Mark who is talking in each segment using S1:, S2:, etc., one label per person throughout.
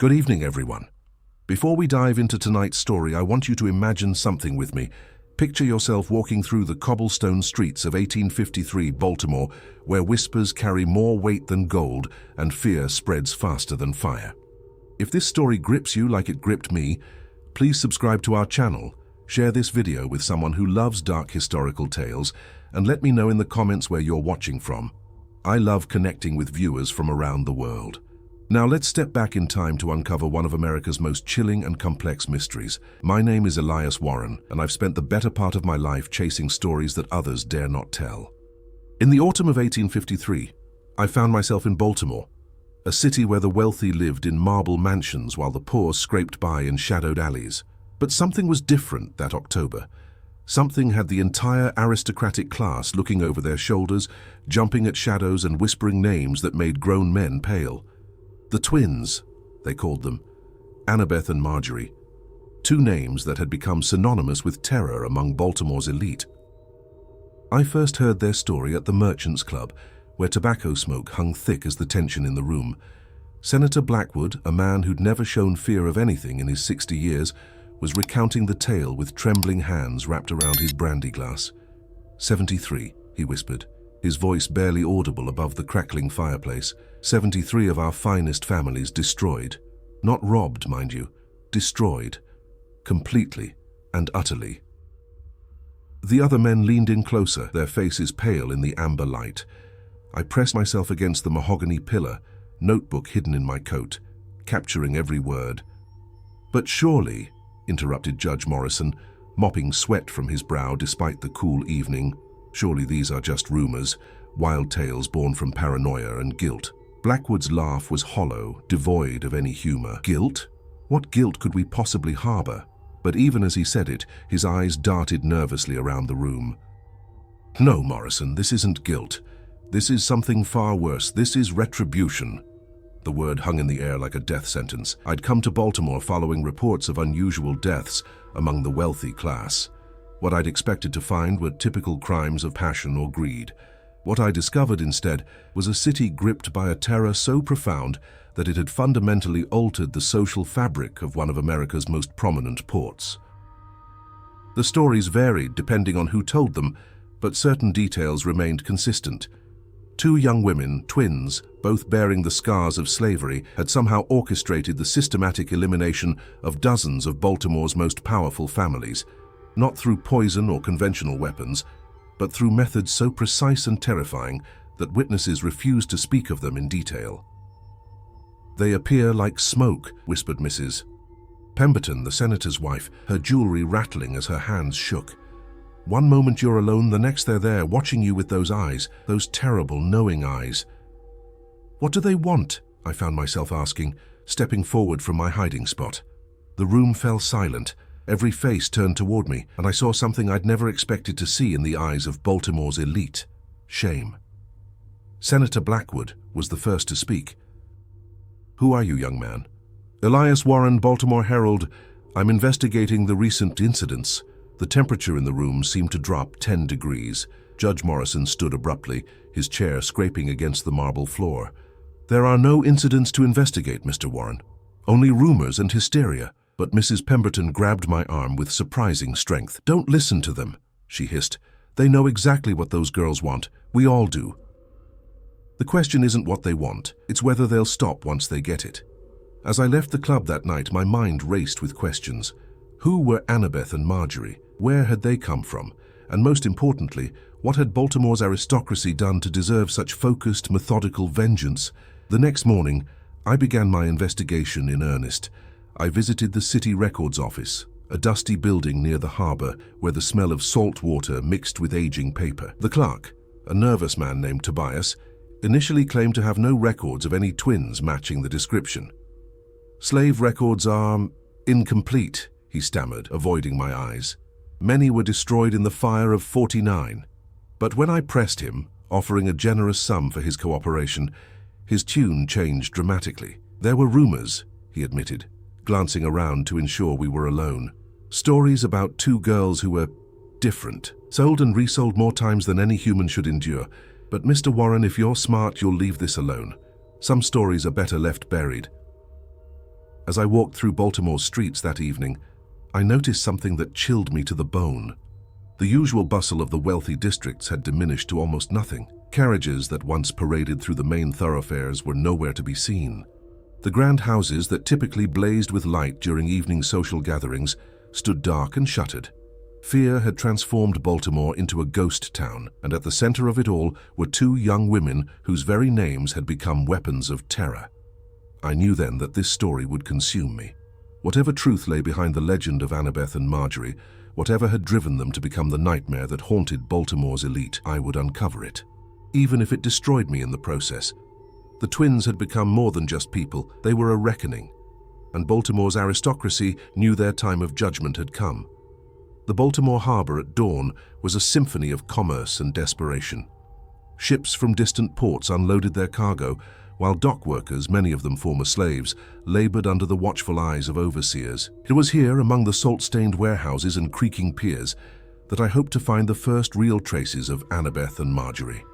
S1: Good evening, everyone. Before we dive into tonight's story, I want you to imagine something with me. Picture yourself walking through the cobblestone streets of 1853 Baltimore, where whispers carry more weight than gold and fear spreads faster than fire. If this story grips you like it gripped me, please subscribe to our channel, share this video with someone who loves dark historical tales, and let me know in the comments where you're watching from. I love connecting with viewers from around the world. Now let's step back in time to uncover one of America's most chilling and complex mysteries. My name is Elias Warren, and I've spent the better part of my life chasing stories that others dare not tell. In the autumn of 1853, I found myself in Baltimore, a city where the wealthy lived in marble mansions while the poor scraped by in shadowed alleys. But something was different that October. Something had the entire aristocratic class looking over their shoulders, jumping at shadows and whispering names that made grown men pale. The twins, they called them, Annabeth and Marjorie, two names that had become synonymous with terror among Baltimore's elite. I first heard their story at the Merchants' Club, where tobacco smoke hung thick as the tension in the room. Senator Blackwood, a man who'd never shown fear of anything in his 60 years, was recounting the tale with trembling hands wrapped around his brandy glass. 73, he whispered, his voice barely audible above the crackling fireplace. 73 of our finest families destroyed. Not robbed, mind you. Destroyed. Completely and utterly. The other men leaned in closer, their faces pale in the amber light. I pressed myself against the mahogany pillar, notebook hidden in my coat, capturing every word. But surely, interrupted Judge Morrison, mopping sweat from his brow despite the cool evening, surely these are just rumors, wild tales born from paranoia and guilt. Blackwood's laugh was hollow, devoid of any humor. Guilt? What guilt could we possibly harbor? But even as he said it, his eyes darted nervously around the room. No, Morrison, this isn't guilt. This is something far worse. This is retribution. The word hung in the air like a death sentence. I'd come to Baltimore following reports of unusual deaths among the wealthy class. What I'd expected to find were typical crimes of passion or greed. What I discovered instead was a city gripped by a terror so profound that it had fundamentally altered the social fabric of one of America's most prominent ports. The stories varied depending on who told them, but certain details remained consistent. Two young women, twins, both bearing the scars of slavery, had somehow orchestrated the systematic elimination of dozens of Baltimore's most powerful families, not through poison or conventional weapons, but through methods so precise and terrifying that witnesses refused to speak of them in detail. They appear like smoke, whispered Mrs. Pemberton, the senator's wife, her jewelry rattling as her hands shook. One moment you're alone, the next they're there, watching you with those eyes, those terrible, knowing eyes. What do they want? I found myself asking, stepping forward from my hiding spot. The room fell silent. Every face turned toward me, and I saw something I'd never expected to see in the eyes of Baltimore's elite: shame. Senator Blackwood was the first to speak. Who are you, young man? Elias Warren, Baltimore Herald. I'm investigating the recent incidents. The temperature in the room seemed to drop 10 degrees. Judge Morrison stood abruptly, his chair scraping against the marble floor. There are no incidents to investigate, Mr. Warren. Only rumors and hysteria. But Mrs. Pemberton grabbed my arm with surprising strength. Don't listen to them, she hissed. They know exactly what those girls want. We all do. The question isn't what they want. It's whether they'll stop once they get it. As I left the club that night, my mind raced with questions. Who were Annabeth and Marjorie? Where had they come from? And most importantly, what had Baltimore's aristocracy done to deserve such focused, methodical vengeance? The next morning, I began my investigation in earnest. I visited the city records office, a dusty building near the harbor where the smell of salt water mixed with aging paper. The clerk, a nervous man named Tobias, initially claimed to have no records of any twins matching the description. Slave records are incomplete, he stammered, avoiding my eyes. Many were destroyed in the fire of '49. But when I pressed him, offering a generous sum for his cooperation, his tune changed dramatically. There were rumors, he admitted, glancing around to ensure we were alone. Stories about two girls who were different, sold and resold more times than any human should endure. But Mr. Warren, if you're smart, you'll leave this alone. Some stories are better left buried. As I walked through Baltimore's streets that evening, I noticed something that chilled me to the bone. The usual bustle of the wealthy districts had diminished to almost nothing. Carriages that once paraded through the main thoroughfares were nowhere to be seen. The grand houses that typically blazed with light during evening social gatherings stood dark and shuttered. Fear had transformed Baltimore into a ghost town, and at the center of it all were two young women whose very names had become weapons of terror. I knew then that this story would consume me. Whatever truth lay behind the legend of Annabeth and Marjorie, whatever had driven them to become the nightmare that haunted Baltimore's elite, I would uncover it, even if it destroyed me in the process. The twins had become more than just people, they were a reckoning, and Baltimore's aristocracy knew their time of judgment had come. The Baltimore harbor at dawn was a symphony of commerce and desperation. Ships from distant ports unloaded their cargo, while dock workers, many of them former slaves, labored under the watchful eyes of overseers. It was here, among the salt-stained warehouses and creaking piers, that I hoped to find the first real traces of Annabeth and Marjorie.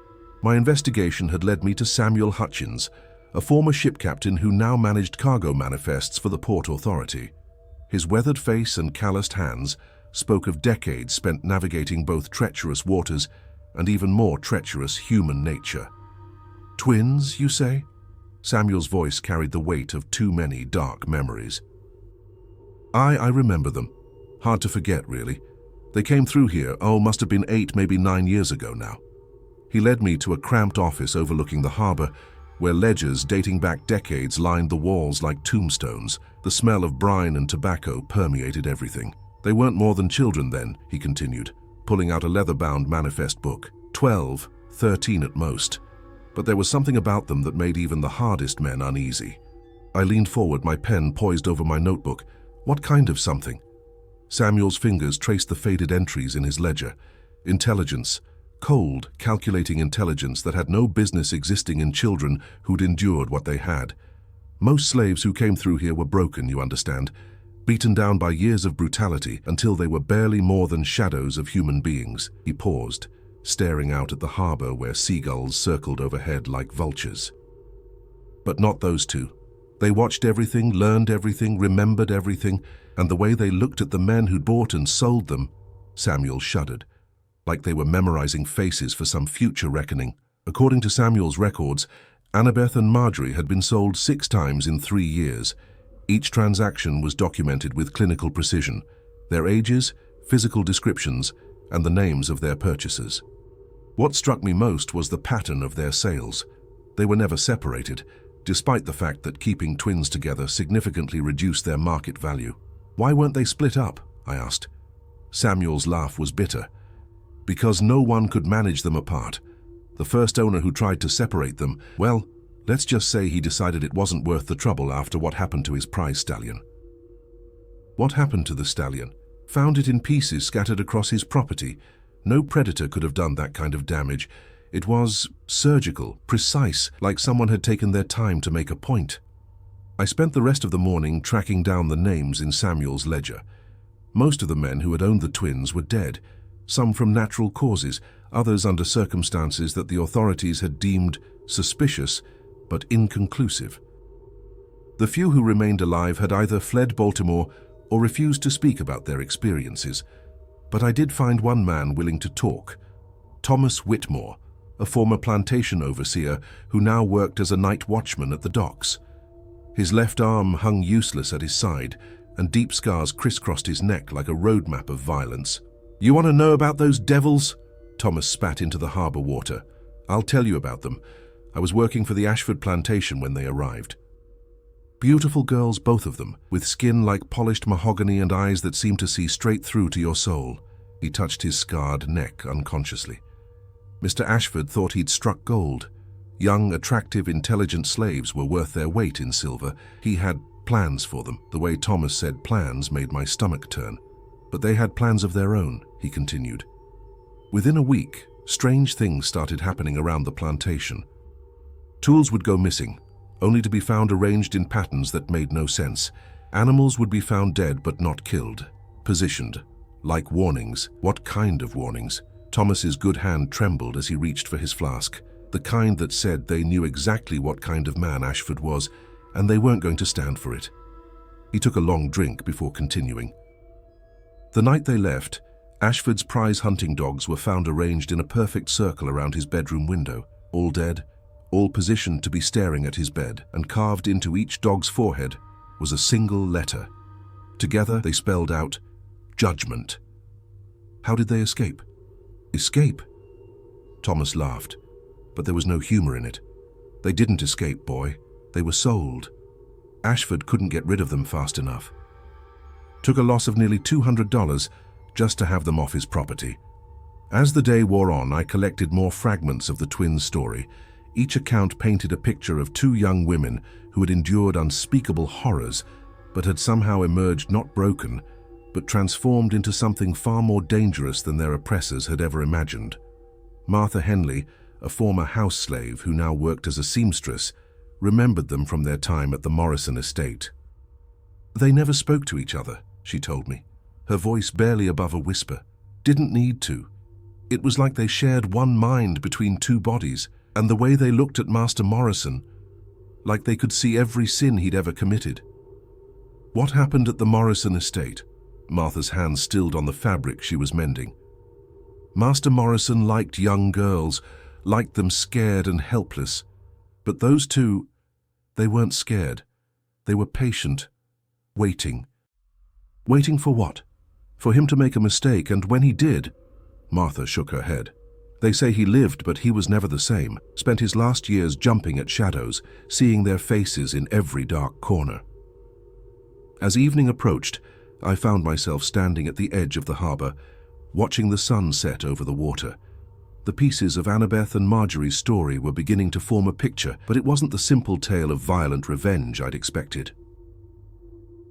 S1: My investigation had led me to Samuel Hutchins, a former ship captain who now managed cargo manifests for the Port Authority. His weathered face and calloused hands spoke of decades spent navigating both treacherous waters and even more treacherous human nature. Twins, you say? Samuel's voice carried the weight of too many dark memories. I remember them. Hard to forget, really. They came through here, must have been 8, maybe 9 years ago now. He led me to a cramped office overlooking the harbor, where ledgers dating back decades lined the walls like tombstones. The smell of brine and tobacco permeated everything. They weren't more than children then, he continued, pulling out a leather-bound manifest book. 12, 13 at most. But there was something about them that made even the hardest men uneasy. I leaned forward, my pen poised over my notebook. What kind of something? Samuel's fingers traced the faded entries in his ledger. Intelligence. Cold, calculating intelligence that had no business existing in children who'd endured what they had. Most slaves who came through here were broken, you understand, beaten down by years of brutality until they were barely more than shadows of human beings. He paused, staring out at the harbor where seagulls circled overhead like vultures. But not those two. They watched everything, learned everything, remembered everything, and the way they looked at the men who'd bought and sold them, Samuel shuddered, like they were memorizing faces for some future reckoning. According to Samuel's records, Annabeth and Marjorie had been sold 6 times in 3 years. Each transaction was documented with clinical precision, their ages, physical descriptions, and the names of their purchasers. What struck me most was the pattern of their sales. They were never separated, despite the fact that keeping twins together significantly reduced their market value. Why weren't they split up? I asked. Samuel's laugh was bitter. Because no one could manage them apart. The first owner who tried to separate them, well, let's just say he decided it wasn't worth the trouble after what happened to his prize stallion. What happened to the stallion? Found it in pieces scattered across his property. No predator could have done that kind of damage. It was surgical, precise, like someone had taken their time to make a point. I spent the rest of the morning tracking down the names in Samuel's ledger. Most of the men who had owned the twins were dead, some from natural causes, others under circumstances that the authorities had deemed suspicious but inconclusive. The few who remained alive had either fled Baltimore or refused to speak about their experiences. But I did find one man willing to talk, Thomas Whitmore, a former plantation overseer who now worked as a night watchman at the docks. His left arm hung useless at his side, and deep scars crisscrossed his neck like a road map of violence. "You want to know about those devils?" Thomas spat into the harbor water. "I'll tell you about them. I was working for the Ashford plantation when they arrived. Beautiful girls, both of them, with skin like polished mahogany and eyes that seemed to see straight through to your soul." He touched his scarred neck unconsciously. Mr. Ashford thought he'd struck gold. Young, attractive, intelligent slaves were worth their weight in silver. He had plans for them. The way Thomas said plans made my stomach turn. But they had plans of their own, he continued. Within a week, strange things started happening around the plantation. Tools would go missing, only to be found arranged in patterns that made no sense. Animals would be found dead but not killed, positioned, like warnings. What kind of warnings? Thomas's good hand trembled as he reached for his flask, the kind that said they knew exactly what kind of man Ashford was, and they weren't going to stand for it. He took a long drink before continuing. The night they left, Ashford's prize hunting dogs were found arranged in a perfect circle around his bedroom window, all dead, all positioned to be staring at his bed, and carved into each dog's forehead was a single letter. Together they spelled out, judgment. How did they escape? Escape? Thomas laughed, but there was no humor in it. They didn't escape, boy. They were sold. Ashford couldn't get rid of them fast enough. Took a loss of nearly $200 just to have them off his property. As the day wore on, I collected more fragments of the twins' story. Each account painted a picture of two young women who had endured unspeakable horrors, but had somehow emerged not broken, but transformed into something far more dangerous than their oppressors had ever imagined. Martha Henley, a former house slave who now worked as a seamstress, remembered them from their time at the Morrison estate. They never spoke to each other, she told me, her voice barely above a whisper. Didn't need to. It was like they shared one mind between two bodies, and the way they looked at Master Morrison, like they could see every sin he'd ever committed. What happened at the Morrison estate? Martha's hand stilled on the fabric she was mending. Master Morrison liked young girls, liked them scared and helpless. But those two, they weren't scared. They were patient, waiting. Waiting for what? For him to make a mistake, and when he did, Martha shook her head. They say he lived, but he was never the same, spent his last years jumping at shadows, seeing their faces in every dark corner. As evening approached, I found myself standing at the edge of the harbor, watching the sun set over the water. The pieces of Annabeth and Marjorie's story were beginning to form a picture, but it wasn't the simple tale of violent revenge I'd expected.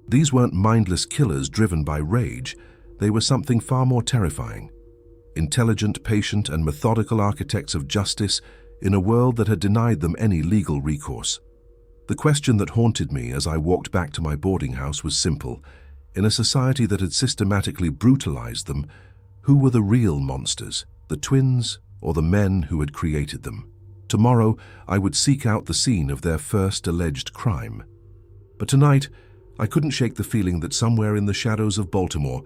S1: These weren't mindless killers driven by rage. They were something far more terrifying. Intelligent, patient, and methodical architects of justice in a world that had denied them any legal recourse. The question that haunted me as I walked back to my boarding house was simple. In a society that had systematically brutalized them, who were the real monsters, the twins or the men who had created them? Tomorrow, I would seek out the scene of their first alleged crime. But tonight, I couldn't shake the feeling that somewhere in the shadows of Baltimore,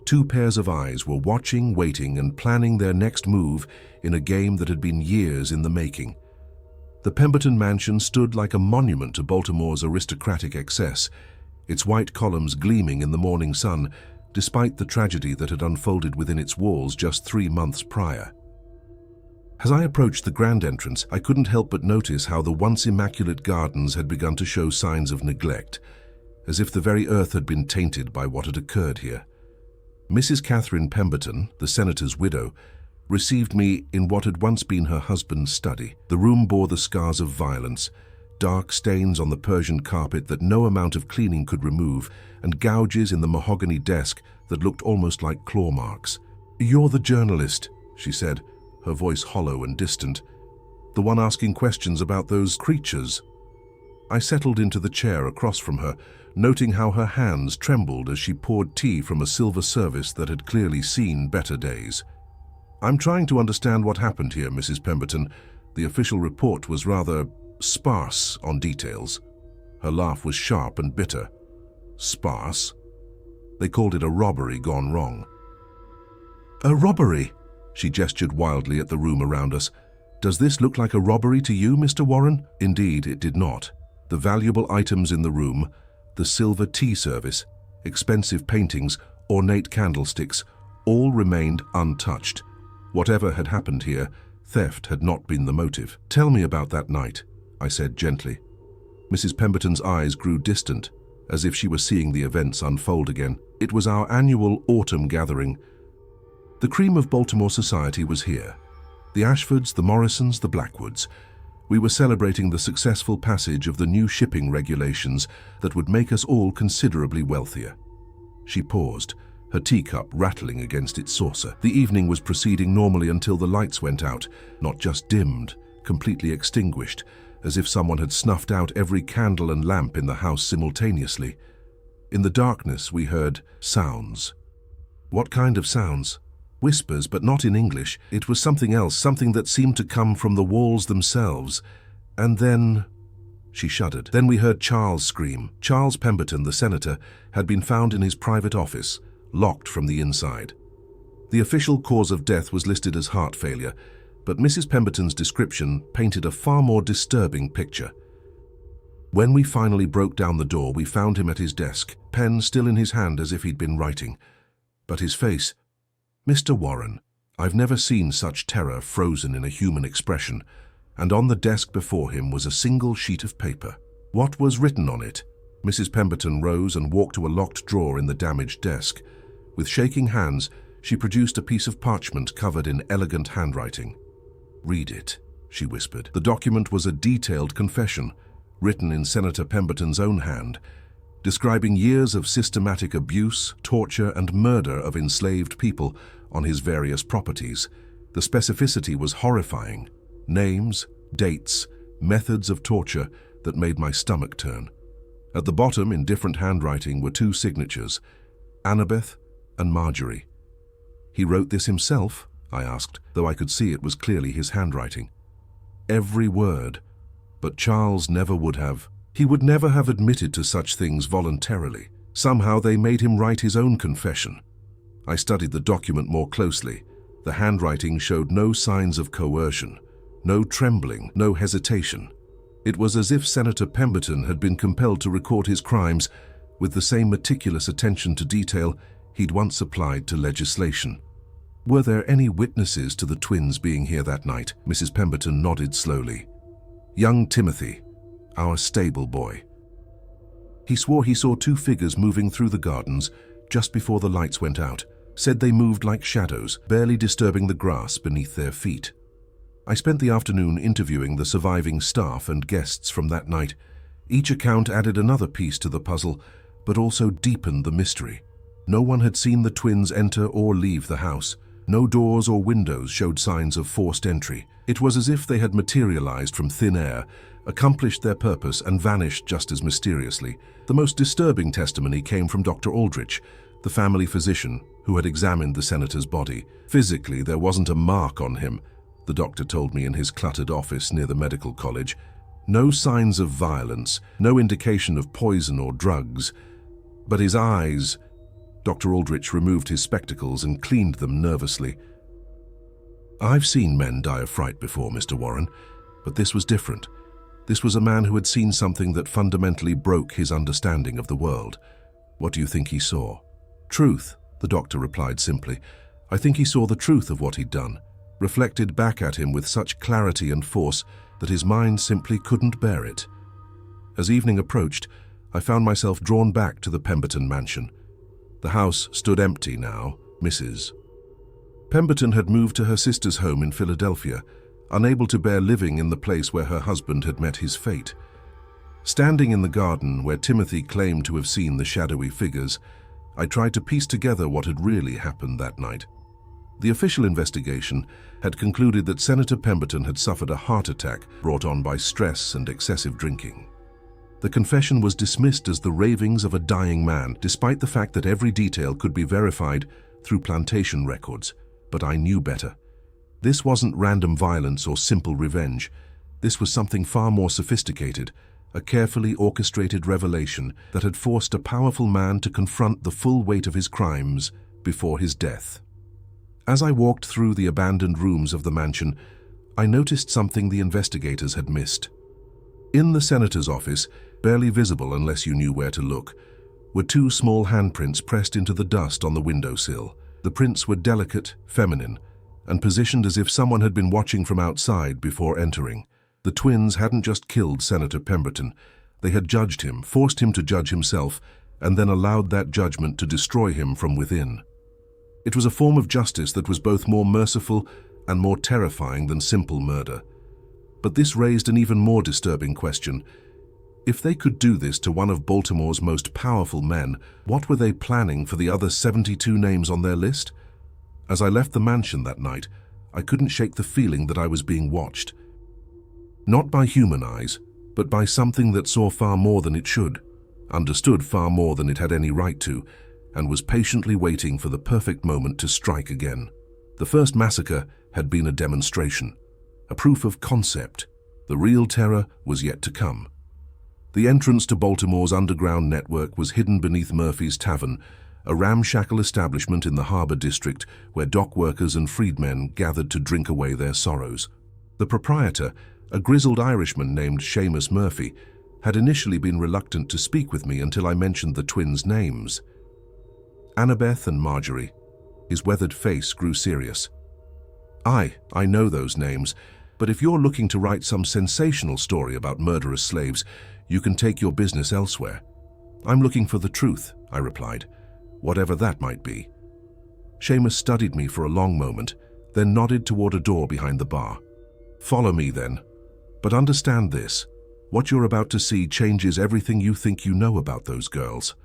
S1: two pairs of eyes were watching, waiting, and planning their next move in a game that had been years in the making. The Pemberton mansion stood like a monument to Baltimore's aristocratic excess, its white columns gleaming in the morning sun, despite the tragedy that had unfolded within its walls just 3 months prior. As I approached the grand entrance, I couldn't help but notice how the once immaculate gardens had begun to show signs of neglect, as if the very earth had been tainted by what had occurred here. Mrs. Catherine Pemberton, the senator's widow, received me in what had once been her husband's study. The room bore the scars of violence, dark stains on the Persian carpet that no amount of cleaning could remove, and gouges in the mahogany desk that looked almost like claw marks. "You're the journalist," she said, her voice hollow and distant. "The one asking questions about those creatures." I settled into the chair across from her, noting how her hands trembled as she poured tea from a silver service that had clearly seen better days. "I'm trying to understand what happened here, Mrs. Pemberton. The official report was rather sparse on details." Her laugh was sharp and bitter. Sparse? They called it a robbery gone wrong. "A robbery?" She gestured wildly at the room around us. "Does this look like a robbery to you, Mr. Warren?" Indeed, it did not. The valuable items in the room, the silver tea service, expensive paintings, ornate candlesticks, all remained untouched. Whatever had happened here, theft had not been the motive. "Tell me about that night," I said gently. Mrs. Pemberton's eyes grew distant, as if she were seeing the events unfold again. "It was our annual autumn gathering. The cream of Baltimore society was here. The Ashfords, the Morrisons, the Blackwoods. We were celebrating the successful passage of the new shipping regulations that would make us all considerably wealthier." She paused, her teacup rattling against its saucer. The evening was proceeding normally until the lights went out, not just dimmed, completely extinguished, as if someone had snuffed out every candle and lamp in the house simultaneously. In the darkness, we heard sounds. What kind of sounds? Whispers, but not in English. It was something else, something that seemed to come from the walls themselves. And then... She shuddered. Then we heard Charles scream. Charles Pemberton, the senator, had been found in his private office, locked from the inside. The official cause of death was listed as heart failure, but Mrs. Pemberton's description painted a far more disturbing picture. When we finally broke down the door, we found him at his desk, pen still in his hand as if he'd been writing. But his face... Mr. Warren, I've never seen such terror frozen in a human expression, and on the desk before him was a single sheet of paper. What was written on it? Mrs. Pemberton rose and walked to a locked drawer in the damaged desk. With shaking hands, she produced a piece of parchment covered in elegant handwriting. "Read it," she whispered. The document was a detailed confession, written in Senator Pemberton's own hand, describing years of systematic abuse, torture, and murder of enslaved people on his various properties. The specificity was horrifying. Names, dates, methods of torture that made my stomach turn. At the bottom, in different handwriting, were two signatures, Annabeth and Marjorie. "He wrote this himself?" I asked, though I could see it was clearly his handwriting. Every word. But Charles never would have. He would never have admitted to such things voluntarily. Somehow they made him write his own confession. I studied the document more closely. The handwriting showed no signs of coercion, no trembling, no hesitation. It was as if Senator Pemberton had been compelled to record his crimes with the same meticulous attention to detail he'd once applied to legislation. "Were there any witnesses to the twins being here that night?" Mrs. Pemberton nodded slowly. "Young Timothy, our stable boy. He swore he saw two figures moving through the gardens just before the lights went out, said they moved like shadows, barely disturbing the grass beneath their feet." I spent the afternoon interviewing the surviving staff and guests from that night. Each account added another piece to the puzzle, but also deepened the mystery. No one had seen the twins enter or leave the house. No doors or windows showed signs of forced entry. It was as if they had materialized from thin air, accomplished their purpose, and vanished just as mysteriously. The most disturbing testimony came from Dr. Aldrich, the family physician who had examined the senator's body. Physically, there wasn't a mark on him, the doctor told me in his cluttered office near the medical college. No signs of violence, no indication of poison or drugs. But his eyes... Dr. Aldrich removed his spectacles and cleaned them nervously. "I've seen men die of fright before, Mr. Warren, but this was different. This was a man who had seen something that fundamentally broke his understanding of the world. What do you think he saw?" "Truth," the doctor replied simply. "I think he saw the truth of what he'd done, reflected back at him with such clarity and force that his mind simply couldn't bear it." As evening approached, I found myself drawn back to the Pemberton mansion. The house stood empty now. Mrs. Pemberton had moved to her sister's home in Philadelphia, unable to bear living in the place where her husband had met his fate. Standing in the garden where Timothy claimed to have seen the shadowy figures, I tried to piece together what had really happened that night. The official investigation had concluded that Senator Pemberton had suffered a heart attack brought on by stress and excessive drinking. The confession was dismissed as the ravings of a dying man, despite the fact that every detail could be verified through plantation records. But I knew better. This wasn't random violence or simple revenge. This was something far more sophisticated, a carefully orchestrated revelation that had forced a powerful man to confront the full weight of his crimes before his death. As I walked through the abandoned rooms of the mansion, I noticed something the investigators had missed. In the senator's office, barely visible unless you knew where to look, were two small handprints pressed into the dust on the windowsill. The prints were delicate, feminine, and positioned as if someone had been watching from outside before entering. The twins hadn't just killed Senator Pemberton. They had judged him, forced him to judge himself, and then allowed that judgment to destroy him from within. It was a form of justice that was both more merciful and more terrifying than simple murder. But this raised an even more disturbing question. If they could do this to one of Baltimore's most powerful men, what were they planning for the other 72 names on their list? As I left the mansion that night, I couldn't shake the feeling that I was being watched. Not by human eyes, but by something that saw far more than it should, understood far more than it had any right to, and was patiently waiting for the perfect moment to strike again. The first massacre had been a demonstration, a proof of concept. The real terror was yet to come. The entrance to Baltimore's underground network was hidden beneath Murphy's Tavern, a ramshackle establishment in the harbor district where dock workers and freedmen gathered to drink away their sorrows. The proprietor, a grizzled Irishman named Seamus Murphy, had initially been reluctant to speak with me until I mentioned the twins' names. Annabeth and Marjorie. His weathered face grew serious. I know those names, but if you're looking to write some sensational story about murderous slaves, you can take your business elsewhere. I'm looking for the truth, I replied, whatever that might be. Seamus studied me for a long moment, then nodded toward a door behind the bar. Follow me then. But understand this, what you're about to see changes everything you think you know about those girls.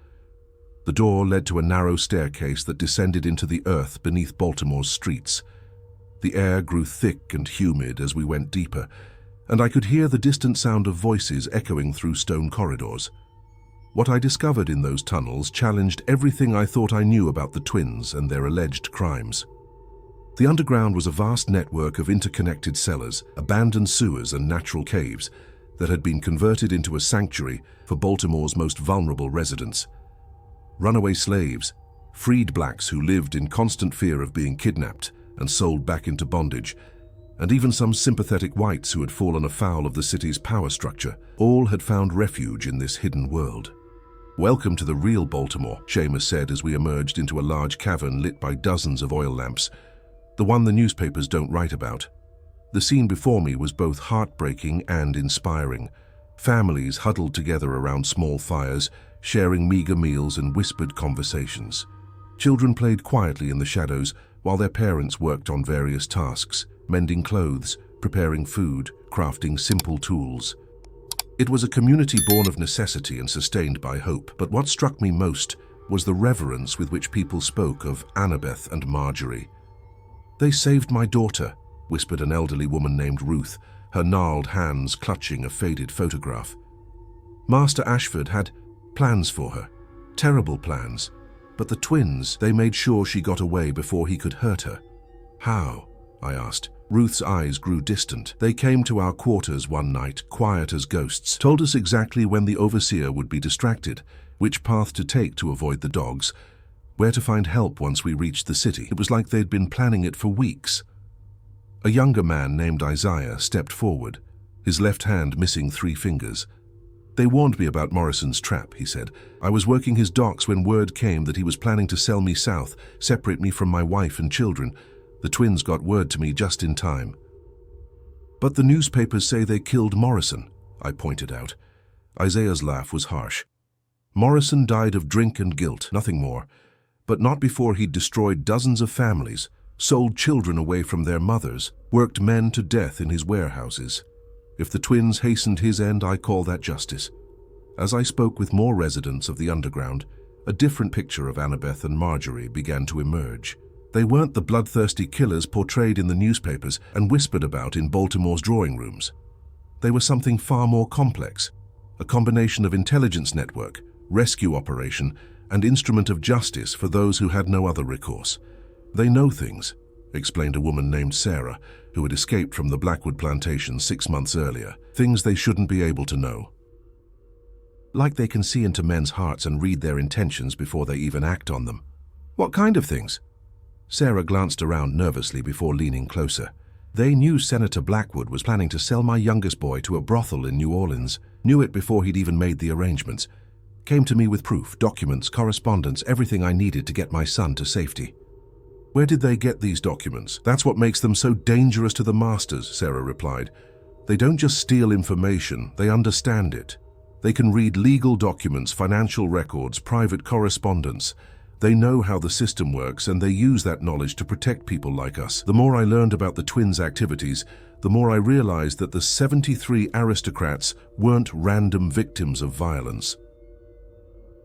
S1: The door led to a narrow staircase that descended into the earth beneath Baltimore's streets. The air grew thick and humid as we went deeper, and I could hear the distant sound of voices echoing through stone corridors. What I discovered in those tunnels challenged everything I thought I knew about the twins and their alleged crimes. The underground was a vast network of interconnected cellars, abandoned sewers and natural caves that had been converted into a sanctuary for Baltimore's most vulnerable residents. Runaway slaves, freed blacks who lived in constant fear of being kidnapped and sold back into bondage, and even some sympathetic whites who had fallen afoul of the city's power structure, all had found refuge in this hidden world. "Welcome to the real Baltimore," Seamus said as we emerged into a large cavern lit by dozens of oil lamps, the one the newspapers don't write about. The scene before me was both heartbreaking and inspiring. Families huddled together around small fires, sharing meager meals and whispered conversations. Children played quietly in the shadows while their parents worked on various tasks, mending clothes, preparing food, crafting simple tools. It was a community born of necessity and sustained by hope, but what struck me most was the reverence with which people spoke of Annabeth and Marjorie. "They saved my daughter," whispered an elderly woman named Ruth, her gnarled hands clutching a faded photograph. "Master Ashford had plans for her, terrible plans, but the twins, they made sure she got away before he could hurt her." "How?" I asked. Ruth's eyes grew distant. "They came to our quarters one night, quiet as ghosts, told us exactly when the overseer would be distracted, which path to take to avoid the dogs, where to find help once we reached the city. It was like they'd been planning it for weeks." A younger man named Isaiah stepped forward, his left hand missing 3 fingers. "They warned me about Morrison's trap," he said. "I was working his docks when word came that he was planning to sell me south, separate me from my wife and children. The twins got word to me just in time." "But the newspapers say they killed Morrison," I pointed out. Isaiah's laugh was harsh. "Morrison died of drink and guilt, nothing more. But not before he'd destroyed dozens of families, sold children away from their mothers, worked men to death in his warehouses. If the twins hastened his end, I call that justice." As I spoke with more residents of the underground, a different picture of Annabeth and Marjorie began to emerge. They weren't the bloodthirsty killers portrayed in the newspapers and whispered about in Baltimore's drawing rooms. They were something far more complex, a combination of intelligence network, rescue operation, and instrument of justice for those who had no other recourse. "They know things," explained a woman named Sarah, who had escaped from the Blackwood plantation 6 months earlier. "Things they shouldn't be able to know. Like they can see into men's hearts and read their intentions before they even act on them." "What kind of things?" Sarah glanced around nervously before leaning closer. "They knew Senator Blackwood was planning to sell my youngest boy to a brothel in New Orleans. Knew it before he'd even made the arrangements. Came to me with proof, documents, correspondence, everything I needed to get my son to safety." "Where did they get these documents? That's what makes them so dangerous to the masters," Sarah replied. "They don't just steal information, they understand it. They can read legal documents, financial records, private correspondence. They know how the system works, and they use that knowledge to protect people like us." The more I learned about the twins' activities, the more I realized that the 73 aristocrats weren't random victims of violence.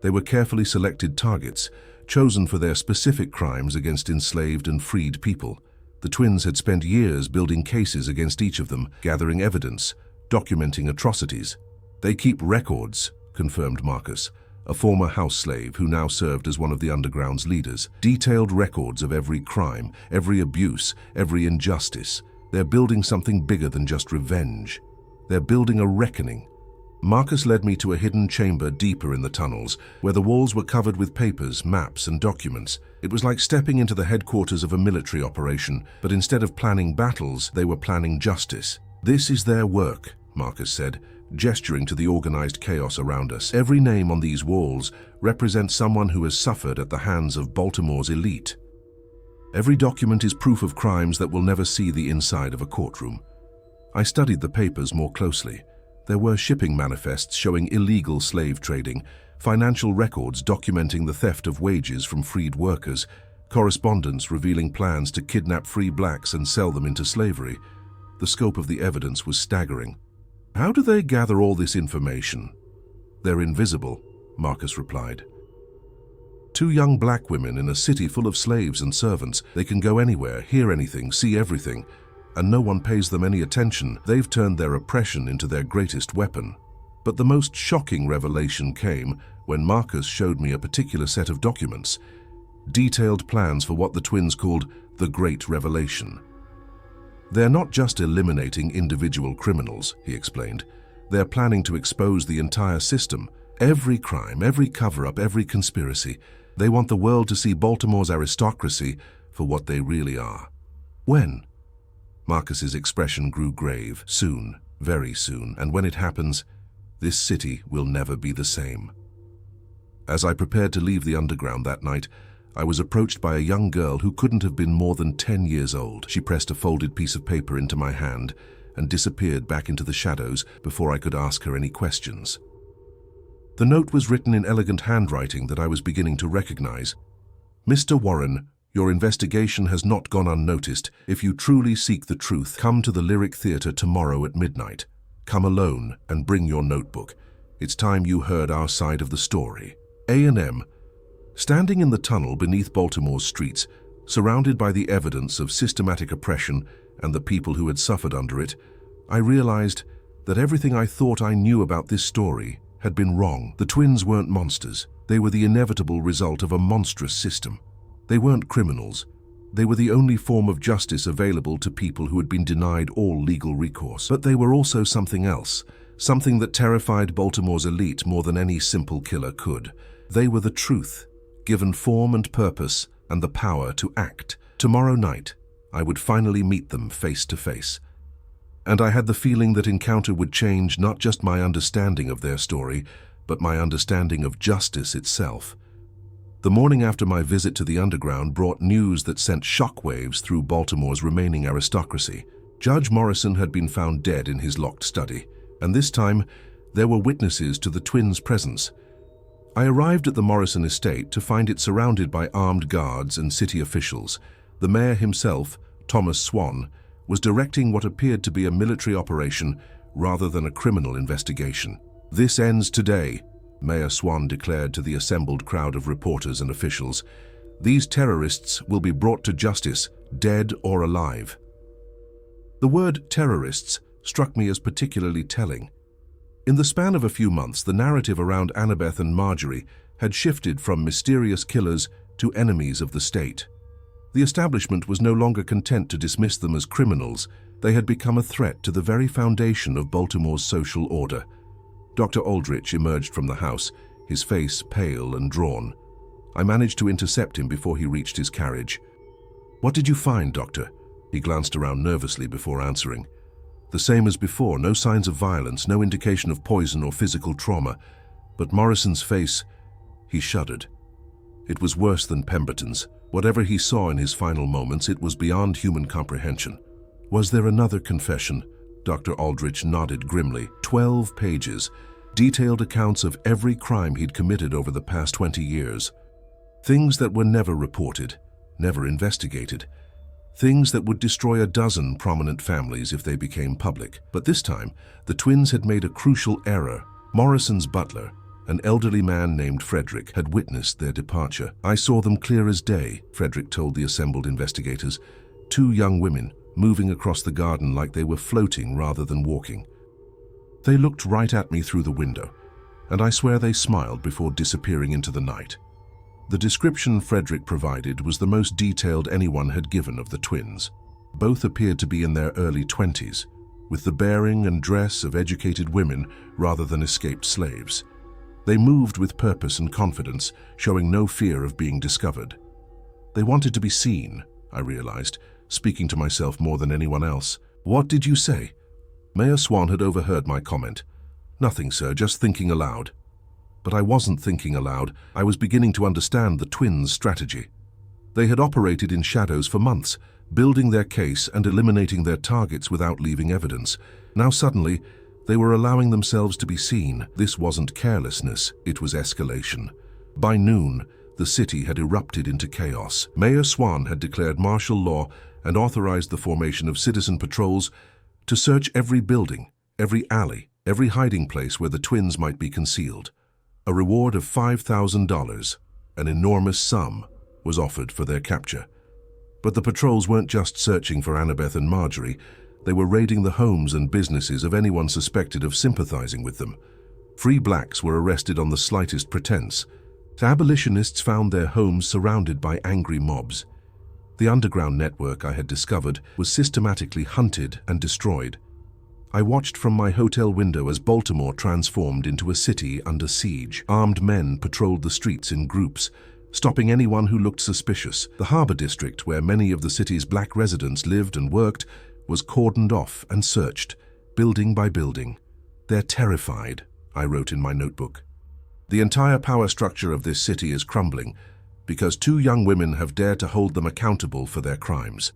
S1: They were carefully selected targets, chosen for their specific crimes against enslaved and freed people. The twins had spent years building cases against each of them, gathering evidence, documenting atrocities. "They keep records," confirmed Marcus, a former house slave who now served as one of the underground's leaders. "Detailed records of every crime, every abuse, every injustice. They're building something bigger than just revenge. They're building a reckoning, Marcus led me to a hidden chamber deeper in the tunnels, where the walls were covered with papers, maps, and documents. It was like stepping into the headquarters of a military operation, but instead of planning battles, they were planning justice. "This is their work," Marcus said, gesturing to the organized chaos around us. "Every name on these walls represents someone who has suffered at the hands of Baltimore's elite. Every document is proof of crimes that will never see the inside of a courtroom." I studied the papers more closely. There were shipping manifests showing illegal slave trading, financial records documenting the theft of wages from freed workers, correspondence revealing plans to kidnap free blacks and sell them into slavery. The scope of the evidence was staggering. "How do they gather all this information?" "They're invisible," Marcus replied. "Two young black women in a city full of slaves and servants. They can go anywhere, hear anything, see everything, and no one pays them any attention. They've turned their oppression into their greatest weapon." But the most shocking revelation came when Marcus showed me a particular set of documents, detailed plans for what the twins called the Great Revelation. "They're not just eliminating individual criminals," he explained. "They're planning to expose the entire system, every crime, every cover-up, every conspiracy. They want the world to see Baltimore's aristocracy for what they really are." "When?" Marcus's expression grew grave. "Soon, very soon, and when it happens, this city will never be the same." As I prepared to leave the underground that night, I was approached by a young girl who couldn't have been more than 10 years old. She pressed a folded piece of paper into my hand and disappeared back into the shadows before I could ask her any questions. The note was written in elegant handwriting that I was beginning to recognize. "Mr. Warren, your investigation has not gone unnoticed. If you truly seek the truth, come to the Lyric Theatre tomorrow at midnight. Come alone and bring your notebook. It's time you heard our side of the story." A&M. Standing in the tunnel beneath Baltimore's streets, surrounded by the evidence of systematic oppression and the people who had suffered under it, I realized that everything I thought I knew about this story had been wrong. The twins weren't monsters. They were the inevitable result of a monstrous system. They weren't criminals. They were the only form of justice available to people who had been denied all legal recourse. But they were also something else, something that terrified Baltimore's elite more than any simple killer could. They were the truth, given form and purpose and the power to act. Tomorrow night, I would finally meet them face to face. And I had the feeling that encounter would change not just my understanding of their story, but my understanding of justice itself. The morning after my visit to the underground brought news that sent shockwaves through Baltimore's remaining aristocracy. Judge Morrison had been found dead in his locked study, and this time there were witnesses to the twins' presence. I arrived at the Morrison estate to find it surrounded by armed guards and city officials. The mayor himself, Thomas Swan, was directing what appeared to be a military operation rather than a criminal investigation. "This ends today," Mayor Swan declared to the assembled crowd of reporters and officials. "These terrorists will be brought to justice, dead or alive." The word terrorists struck me as particularly telling. In the span of a few months, the narrative around Annabeth and Marjorie had shifted from mysterious killers to enemies of the state. The establishment was no longer content to dismiss them as criminals. They had become a threat to the very foundation of Baltimore's social order. Dr. Aldrich emerged from the house, his face pale and drawn. I managed to intercept him before he reached his carriage. "What did you find, Doctor?" He glanced around nervously before answering. The same as before, no signs of violence, no indication of poison or physical trauma. But Morrison's face, he shuddered. It was worse than Pemberton's. Whatever he saw in his final moments, it was beyond human comprehension. "Was there another confession?" Dr. Aldrich nodded grimly. 12 pages, detailed accounts of every crime he'd committed over the past 20 years. Things that were never reported, never investigated. Things that would destroy a dozen prominent families if they became public. But this time, the twins had made a crucial error. Morrison's butler, an elderly man named Frederick, had witnessed their departure. "I saw them clear as day," Frederick told the assembled investigators. "Two young women, moving across the garden like they were floating rather than walking. They looked right at me through the window, and I swear they smiled before disappearing into the night." The description Frederick provided was the most detailed anyone had given of the twins. Both appeared to be in their early 20s, with the bearing and dress of educated women rather than escaped slaves. They moved with purpose and confidence, showing no fear of being discovered. They wanted to be seen, I realized, speaking to myself more than anyone else. "What did you say?" Mayor Swan had overheard my comment. "Nothing, sir, just thinking aloud." But I wasn't thinking aloud. I was beginning to understand the twins' strategy. They had operated in shadows for months, building their case and eliminating their targets without leaving evidence. Now suddenly, they were allowing themselves to be seen. This wasn't carelessness, it was escalation. By noon, the city had erupted into chaos. Mayor Swan had declared martial law and authorized the formation of citizen patrols to search every building, every alley, every hiding place where the twins might be concealed. A reward of $5,000, an enormous sum, was offered for their capture. But the patrols weren't just searching for Annabeth and Marjorie, they were raiding the homes and businesses of anyone suspected of sympathizing with them. Free blacks were arrested on the slightest pretense. Abolitionists found their homes surrounded by angry mobs. The underground network I had discovered was systematically hunted and destroyed. I watched from my hotel window as Baltimore transformed into a city under siege. Armed men patrolled the streets in groups, stopping anyone who looked suspicious. The harbor district, where many of the city's black residents lived and worked, was cordoned off and searched, building by building. "They're terrified," I wrote in my notebook. "The entire power structure of this city is crumbling because two young women have dared to hold them accountable for their crimes."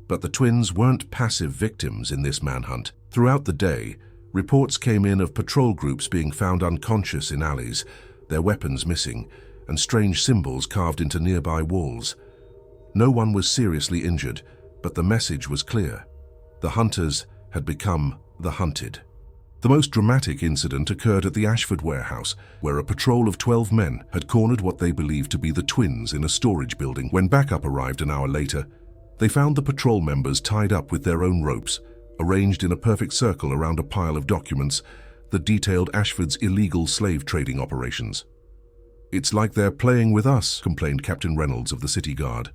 S1: But the twins weren't passive victims in this manhunt. Throughout the day, reports came in of patrol groups being found unconscious in alleys, their weapons missing, and strange symbols carved into nearby walls. No one was seriously injured, but the message was clear. The hunters had become the hunted. The most dramatic incident occurred at the Ashford warehouse, where a patrol of 12 men had cornered what they believed to be the twins in a storage building. When backup arrived an hour later, they found the patrol members tied up with their own ropes, arranged in a perfect circle around a pile of documents that detailed Ashford's illegal slave trading operations. "It's like they're playing with us," complained Captain Reynolds of the City Guard.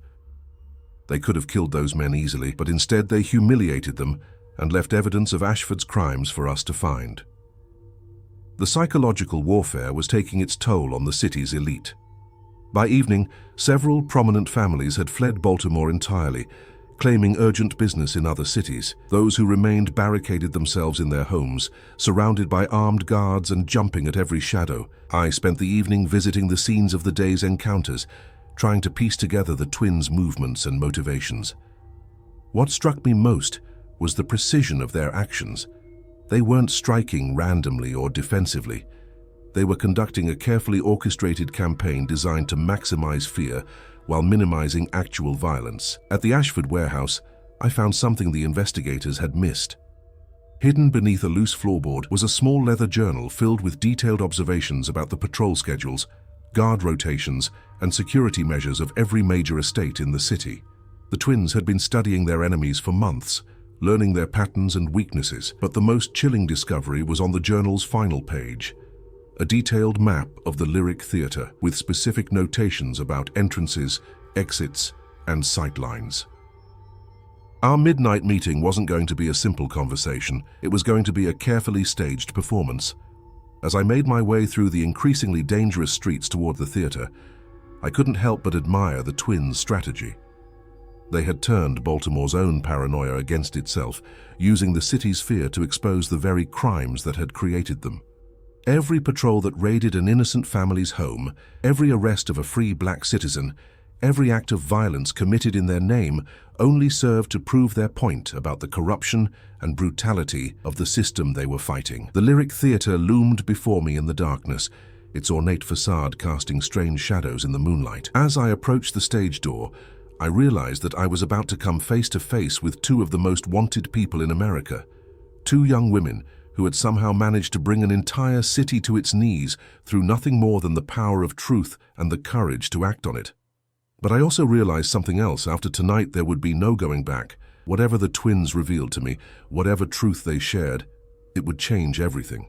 S1: They could have killed those men easily, but instead they humiliated them and left evidence of Ashford's crimes for us to find. The psychological warfare was taking its toll on the city's elite. By evening, several prominent families had fled Baltimore entirely, claiming urgent business in other cities. Those who remained barricaded themselves in their homes, surrounded by armed guards and jumping at every shadow. I spent the evening visiting the scenes of the day's encounters, trying to piece together the twins' movements and motivations. What struck me most was the precision of their actions. They weren't striking randomly or defensively. They were conducting a carefully orchestrated campaign designed to maximize fear while minimizing actual violence. At the Ashford warehouse, I found something the investigators had missed. Hidden beneath a loose floorboard was a small leather journal filled with detailed observations about the patrol schedules, guard rotations, and security measures of every major estate in the city. The twins had been studying their enemies for months, learning their patterns and weaknesses, but the most chilling discovery was on the journal's final page. A detailed map of the Lyric Theatre with specific notations about entrances, exits, and sightlines. Our midnight meeting wasn't going to be a simple conversation. It was going to be a carefully staged performance. As I made my way through the increasingly dangerous streets toward the theatre, I couldn't help but admire the twins' strategy. They had turned Baltimore's own paranoia against itself, using the city's fear to expose the very crimes that had created them. Every patrol that raided an innocent family's home, every arrest of a free black citizen, every act of violence committed in their name only served to prove their point about the corruption and brutality of the system they were fighting. The Lyric Theatre loomed before me in the darkness, its ornate facade casting strange shadows in the moonlight. As I approached the stage door, I realized that I was about to come face to face with two of the most wanted people in America. Two young women who had somehow managed to bring an entire city to its knees through nothing more than the power of truth and the courage to act on it. But I also realized something else. After tonight, there would be no going back. Whatever the twins revealed to me, whatever truth they shared, it would change everything.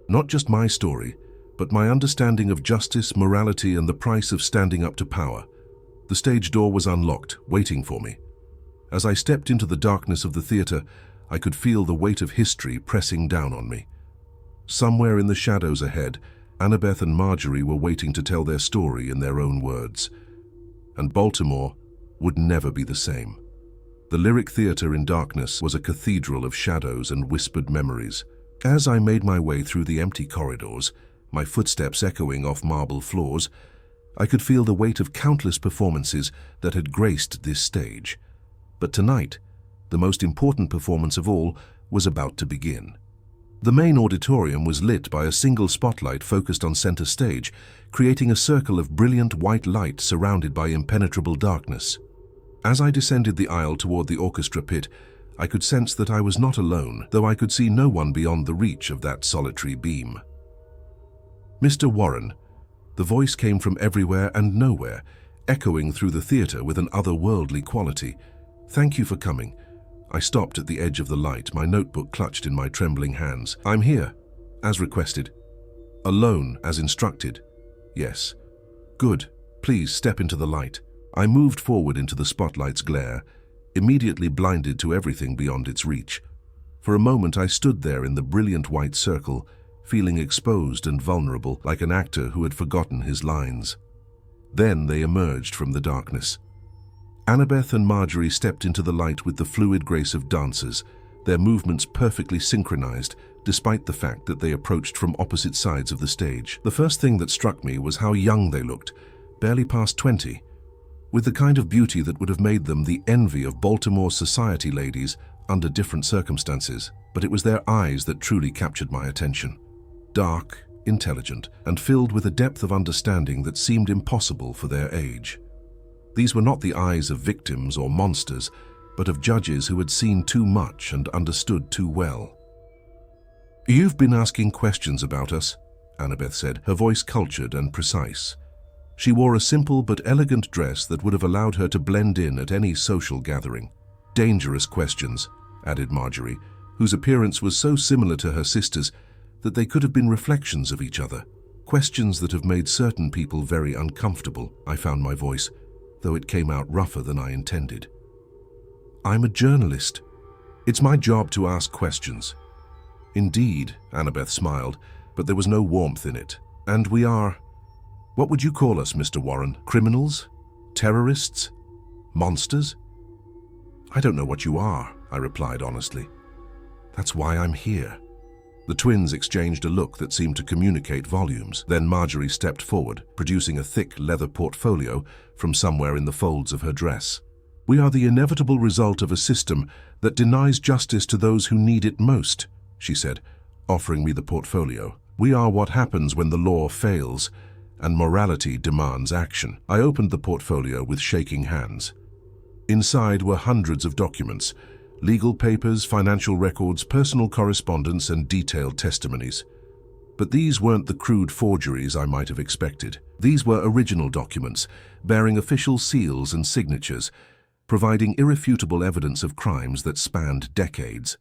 S1: Not just my story, but my understanding of justice, morality, and the price of standing up to power. The stage door was unlocked, waiting for me. As I stepped into the darkness of the theater, I could feel the weight of history pressing down on me. Somewhere in the shadows ahead, Annabeth and Marjorie were waiting to tell their story in their own words. And Baltimore would never be the same. The Lyric Theatre in darkness was a cathedral of shadows and whispered memories. As I made my way through the empty corridors, my footsteps echoing off marble floors, I could feel the weight of countless performances that had graced this stage. But tonight, the most important performance of all was about to begin. The main auditorium was lit by a single spotlight focused on center stage, creating a circle of brilliant white light surrounded by impenetrable darkness. As I descended the aisle toward the orchestra pit, I could sense that I was not alone, though I could see no one beyond the reach of that solitary beam. "Mr. Warren," the voice came from everywhere and nowhere, echoing through the theater with an otherworldly quality. "Thank you for coming." I stopped at the edge of the light, my notebook clutched in my trembling hands. "I'm here, as requested." "Alone, as instructed?" "Yes." "Good. Please step into the light." I moved forward into the spotlight's glare, immediately blinded to everything beyond its reach. For a moment I stood there in the brilliant white circle, feeling exposed and vulnerable, like an actor who had forgotten his lines. Then they emerged from the darkness. Annabeth and Marjorie stepped into the light with the fluid grace of dancers, their movements perfectly synchronized, despite the fact that they approached from opposite sides of the stage. The first thing that struck me was how young they looked, barely past 20, with the kind of beauty that would have made them the envy of Baltimore society ladies under different circumstances. But it was their eyes that truly captured my attention. Dark, intelligent, and filled with a depth of understanding that seemed impossible for their age. These were not the eyes of victims or monsters, but of judges who had seen too much and understood too well. "You've been asking questions about us," Annabeth said, her voice cultured and precise. She wore a simple but elegant dress that would have allowed her to blend in at any social gathering. "Dangerous questions," added Marjorie, whose appearance was so similar to her sister's that they could have been reflections of each other. "Questions that have made certain people very uncomfortable," I found my voice, though it came out rougher than I intended. "I'm a journalist. It's my job to ask questions." "Indeed," Annabeth smiled, but there was no warmth in it. "And we are... What would you call us, Mr. Warren? Criminals? Terrorists? Monsters?" "I don't know what you are," I replied honestly. "That's why I'm here." The twins exchanged a look that seemed to communicate volumes. Then Marjorie stepped forward, producing a thick leather portfolio from somewhere in the folds of her dress. "We are the inevitable result of a system that denies justice to those who need it most," she said, offering me the portfolio. "We are what happens when the law fails and morality demands action." I opened the portfolio with shaking hands. Inside were hundreds of documents, legal papers, financial records, personal correspondence, and detailed testimonies. But these weren't the crude forgeries I might have expected. These were original documents, bearing official seals and signatures, providing irrefutable evidence of crimes that spanned decades.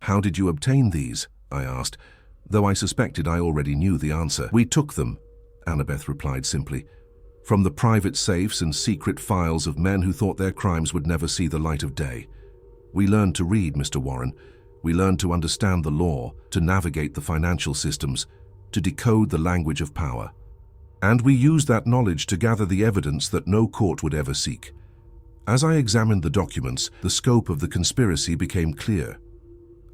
S1: "How did you obtain these?" I asked, though I suspected I already knew the answer. "We took them," Annabeth replied simply, "from the private safes and secret files of men who thought their crimes would never see the light of day. We learned to read, Mr. Warren. We learned to understand the law, to navigate the financial systems, to decode the language of power. And we used that knowledge to gather the evidence that no court would ever seek." As I examined the documents, the scope of the conspiracy became clear.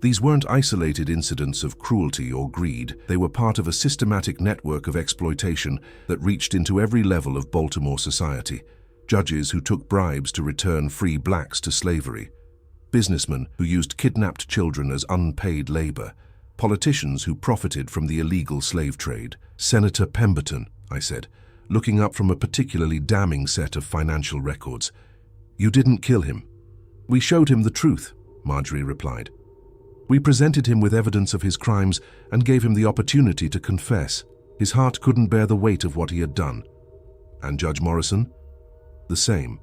S1: These weren't isolated incidents of cruelty or greed. They were part of a systematic network of exploitation that reached into every level of Baltimore society. Judges who took bribes to return free blacks to slavery. Businessmen who used kidnapped children as unpaid labor. Politicians who profited from the illegal slave trade. "Senator Pemberton," I said, looking up from a particularly damning set of financial records. "You didn't kill him." "We showed him the truth," Marjorie replied. "We presented him with evidence of his crimes and gave him the opportunity to confess. His heart couldn't bear the weight of what he had done." "And Judge Morrison?" "The same.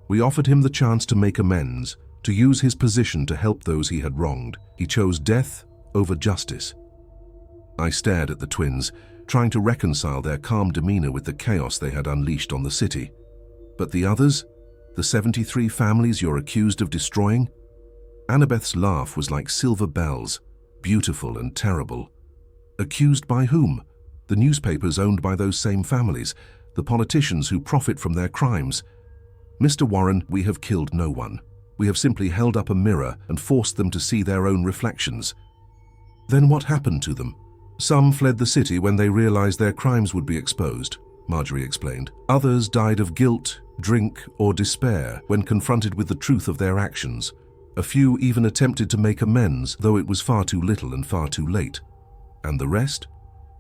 S1: We offered him the chance to make amends, to use his position to help those he had wronged. He chose death over justice." I stared at the twins, trying to reconcile their calm demeanor with the chaos they had unleashed on the city. "But the others? The 73 families you're accused of destroying?" Annabeth's laugh was like silver bells, beautiful and terrible. Accused by whom? The newspapers owned by those same families, the politicians who profit from their crimes. Mr. Warren, we have killed no one. We have simply held up a mirror and forced them to see their own reflections. Then what happened to them? Some fled the city when they realized their crimes would be exposed, Marjorie explained. Others died of guilt, drink, or despair when confronted with the truth of their actions. A few even attempted to make amends, though it was far too little and far too late. And the rest?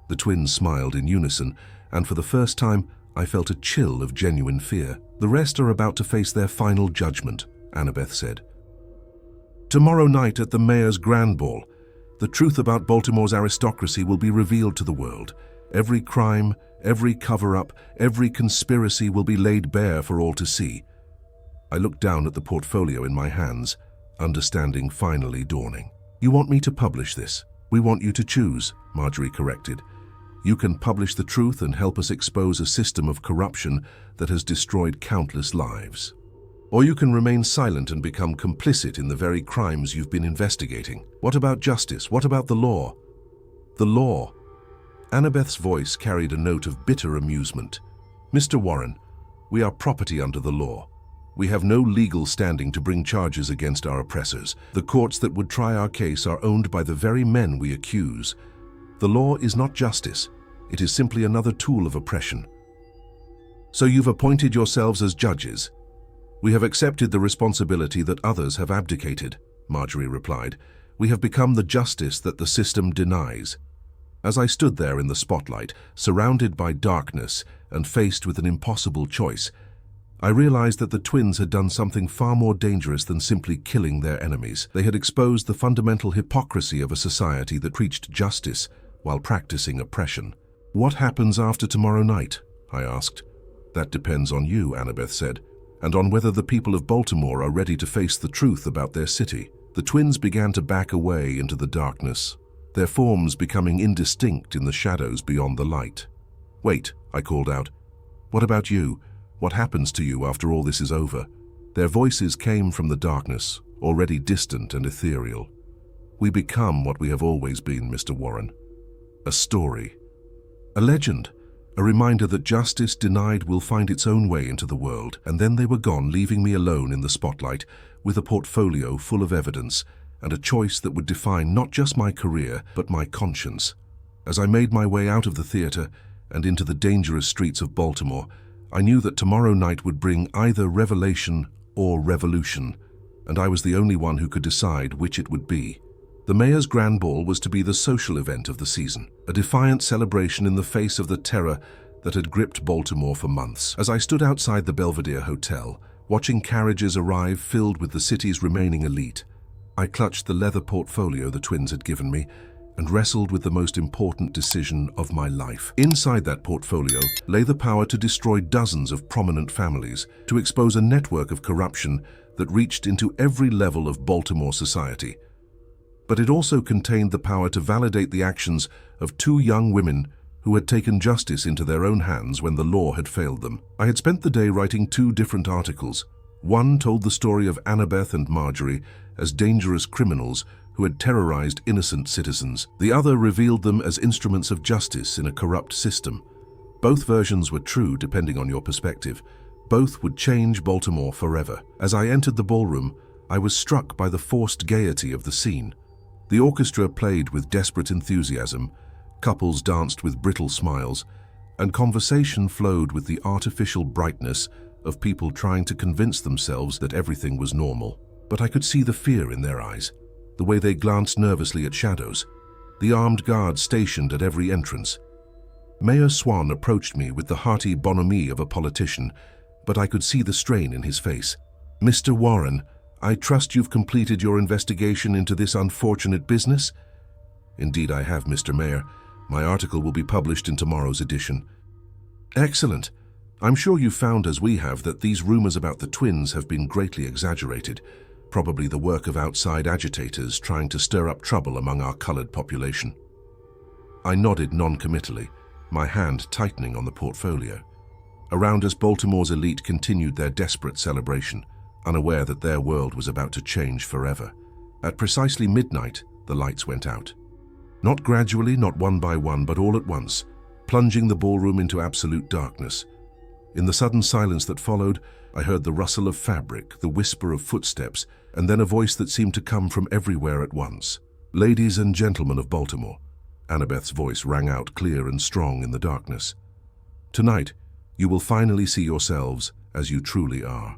S1: The twins smiled in unison, and for the first time, I felt a chill of genuine fear. The rest are about to face their final judgment, Annabeth said. Tomorrow night at the mayor's grand ball, the truth about Baltimore's aristocracy will be revealed to the world. Every crime, every cover-up, every conspiracy will be laid bare for all to see. I looked down at the portfolio in my hands, understanding finally dawning. You want me to publish this? We want you to choose, Marjorie corrected. You can publish the truth and help us expose a system of corruption that has destroyed countless lives. Or you can remain silent and become complicit in the very crimes you've been investigating. What about justice? What about the law? The law. Annabeth's voice carried a note of bitter amusement. Mr. Warren, we are property under the law. We have no legal standing to bring charges against our oppressors. The courts that would try our case are owned by the very men we accuse. The law is not justice. It is simply another tool of oppression. So you've appointed yourselves as judges. We have accepted the responsibility that others have abdicated, Marjorie replied. We have become the justice that the system denies. As I stood there in the spotlight, surrounded by darkness and faced with an impossible choice, I realized that the twins had done something far more dangerous than simply killing their enemies. They had exposed the fundamental hypocrisy of a society that preached justice while practicing oppression. What happens after tomorrow night? I asked. That depends on you, Annabeth said, and on whether the people of Baltimore are ready to face the truth about their city. The twins began to back away into the darkness, their forms becoming indistinct in the shadows beyond the light. Wait, I called out. What about you? What happens to you after all this is over? Their voices came from the darkness, already distant and ethereal. We become what we have always been, Mr. Warren. A story. A legend. A reminder that justice denied will find its own way into the world. And then they were gone, leaving me alone in the spotlight, with a portfolio full of evidence, and a choice that would define not just my career, but my conscience. As I made my way out of the theater and into the dangerous streets of Baltimore, I knew that tomorrow night would bring either revelation or revolution, and I was the only one who could decide which it would be. The mayor's grand ball was to be the social event of the season, a defiant celebration in the face of the terror that had gripped Baltimore for months. As I stood outside the Belvedere Hotel, watching carriages arrive filled with the city's remaining elite, I clutched the leather portfolio the twins had given me and wrestled with the most important decision of my life. Inside that portfolio lay the power to destroy dozens of prominent families, to expose a network of corruption that reached into every level of Baltimore society. But it also contained the power to validate the actions of two young women who had taken justice into their own hands when the law had failed them. I had spent the day writing two different articles. One told the story of Annabeth and Marjorie as dangerous criminals who had terrorized innocent citizens. The other revealed them as instruments of justice in a corrupt system. Both versions were true depending on your perspective. Both would change Baltimore forever. As I entered the ballroom, I was struck by the forced gaiety of the scene. The orchestra played with desperate enthusiasm, couples danced with brittle smiles, and conversation flowed with the artificial brightness of people trying to convince themselves that everything was normal. But I could see the fear in their eyes, the way they glanced nervously at shadows, the armed guards stationed at every entrance. Mayor Swan approached me with the hearty bonhomie of a politician, but I could see the strain in his face. Mr. Warren, I trust you've completed your investigation into this unfortunate business? Indeed I have, Mr. Mayor. My article will be published in tomorrow's edition. Excellent. I'm sure you found, as we have, that these rumors about the twins have been greatly exaggerated, probably the work of outside agitators trying to stir up trouble among our colored population. I nodded non-committally, my hand tightening on the portfolio. Around us, Baltimore's elite continued their desperate celebration, unaware that their world was about to change forever. At precisely midnight, the lights went out. Not gradually, not one by one, but all at once, plunging the ballroom into absolute darkness. In the sudden silence that followed, I heard the rustle of fabric, the whisper of footsteps, and then a voice that seemed to come from everywhere at once. "Ladies and gentlemen of Baltimore," Annabeth's voice rang out clear and strong in the darkness. "Tonight, you will finally see yourselves as you truly are."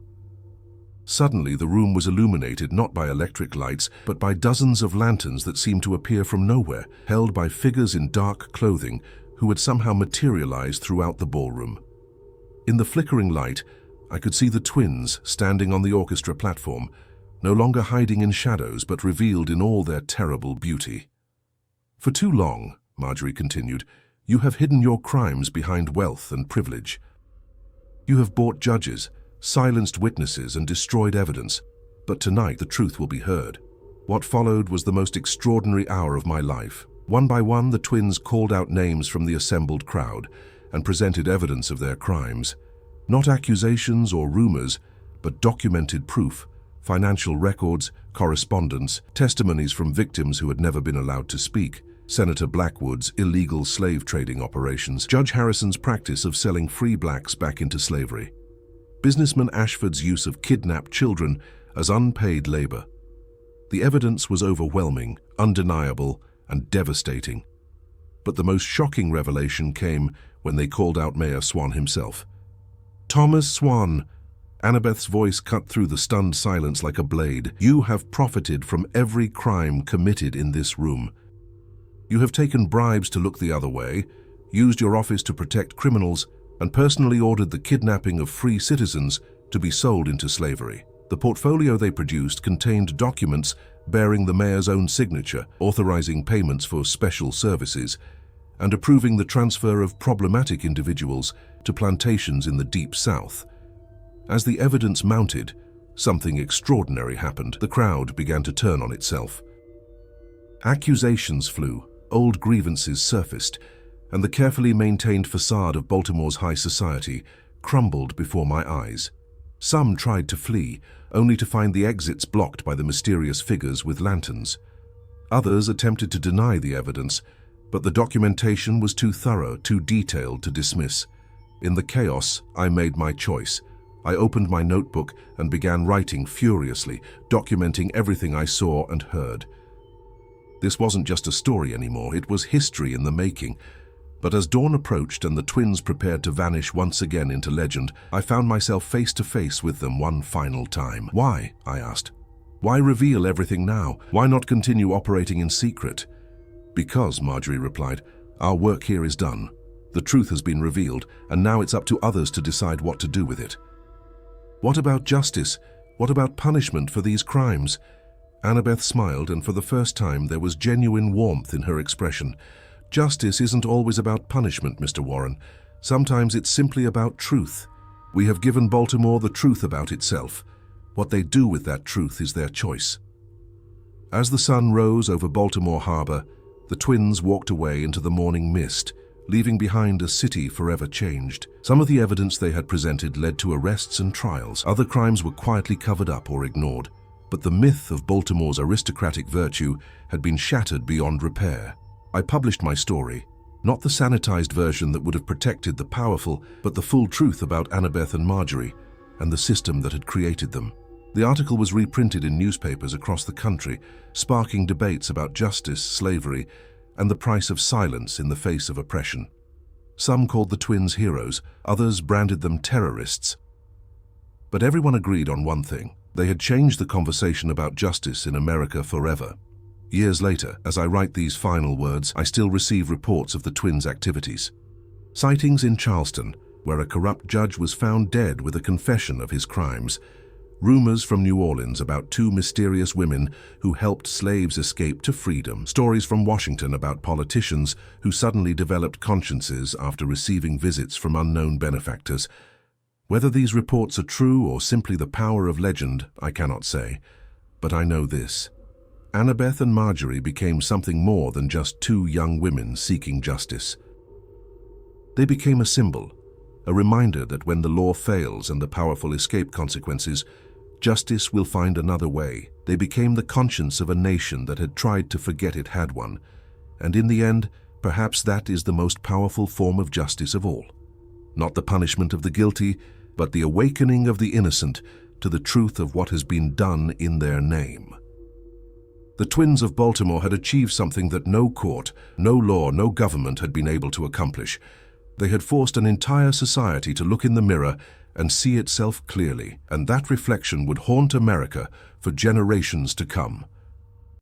S1: Suddenly, the room was illuminated not by electric lights, but by dozens of lanterns that seemed to appear from nowhere, held by figures in dark clothing who had somehow materialized throughout the ballroom. In the flickering light, I could see the twins standing on the orchestra platform, no longer hiding in shadows but revealed in all their terrible beauty. "For too long," Marjorie continued, "you have hidden your crimes behind wealth and privilege. You have bought judges, silenced witnesses, and destroyed evidence. But tonight the truth will be heard." What followed was the most extraordinary hour of my life. One by one, the twins called out names from the assembled crowd and presented evidence of their crimes. Not accusations or rumors, but documented proof, financial records, correspondence, testimonies from victims who had never been allowed to speak, Senator Blackwood's illegal slave trading operations, Judge Harrison's practice of selling free blacks back into slavery, businessman Ashford's use of kidnapped children as unpaid labor. The evidence was overwhelming, undeniable, and devastating. But the most shocking revelation came when they called out Mayor Swan himself. "Thomas Swan," Annabeth's voice cut through the stunned silence like a blade, "you have profited from every crime committed in this room. You have taken bribes to look the other way, used your office to protect criminals, and personally ordered the kidnapping of free citizens to be sold into slavery." The portfolio they produced contained documents bearing the mayor's own signature, authorizing payments for special services, and approving the transfer of problematic individuals to plantations in the Deep South. As the evidence mounted, something extraordinary happened. The crowd began to turn on itself. Accusations flew, old grievances surfaced, and the carefully maintained facade of Baltimore's high society crumbled before my eyes. Some tried to flee, only to find the exits blocked by the mysterious figures with lanterns. Others attempted to deny the evidence, but the documentation was too thorough, too detailed to dismiss. In the chaos, I made my choice. I opened my notebook and began writing furiously, documenting everything I saw and heard. This wasn't just a story anymore, it was history in the making. But as dawn approached and the twins prepared to vanish once again into legend, I found myself face to face with them one final time. "Why?" I asked. "Why reveal everything now? Why not continue operating in secret?" "Because," Marjorie replied, "our work here is done. The truth has been revealed, and now it's up to others to decide what to do with it." "What about justice? What about punishment for these crimes?" Annabeth smiled, and for the first time there was genuine warmth in her expression. "Justice isn't always about punishment, Mr. Warren. Sometimes it's simply about truth. We have given Baltimore the truth about itself. What they do with that truth is their choice." As the sun rose over Baltimore Harbor, the twins walked away into the morning mist, leaving behind a city forever changed. Some of the evidence they had presented led to arrests and trials. Other crimes were quietly covered up or ignored. But the myth of Baltimore's aristocratic virtue had been shattered beyond repair. I published my story, not the sanitized version that would have protected the powerful, but the full truth about Annabeth and Marjorie and the system that had created them. The article was reprinted in newspapers across the country, sparking debates about justice, slavery, and the price of silence in the face of oppression. Some called the twins heroes, others branded them terrorists. But everyone agreed on one thing: they had changed the conversation about justice in America forever. Years later, as I write these final words, I still receive reports of the twins' activities. Sightings in Charleston, where a corrupt judge was found dead with a confession of his crimes. Rumors from New Orleans about two mysterious women who helped slaves escape to freedom. Stories from Washington about politicians who suddenly developed consciences after receiving visits from unknown benefactors. Whether these reports are true or simply the power of legend, I cannot say. But I know this: Annabeth and Marjorie became something more than just two young women seeking justice. They became a symbol, a reminder that when the law fails and the powerful escape consequences, Justice will find another way. They became the conscience of a nation that had tried to forget it had one. And in the end, perhaps that is the most powerful form of justice of all. Not the punishment of the guilty, but the awakening of the innocent to the truth of what has been done in their name. The twins of Baltimore had achieved something that no court, no law, no government had been able to accomplish. They had forced an entire society to look in the mirror and see itself clearly, and that reflection would haunt America for generations to come.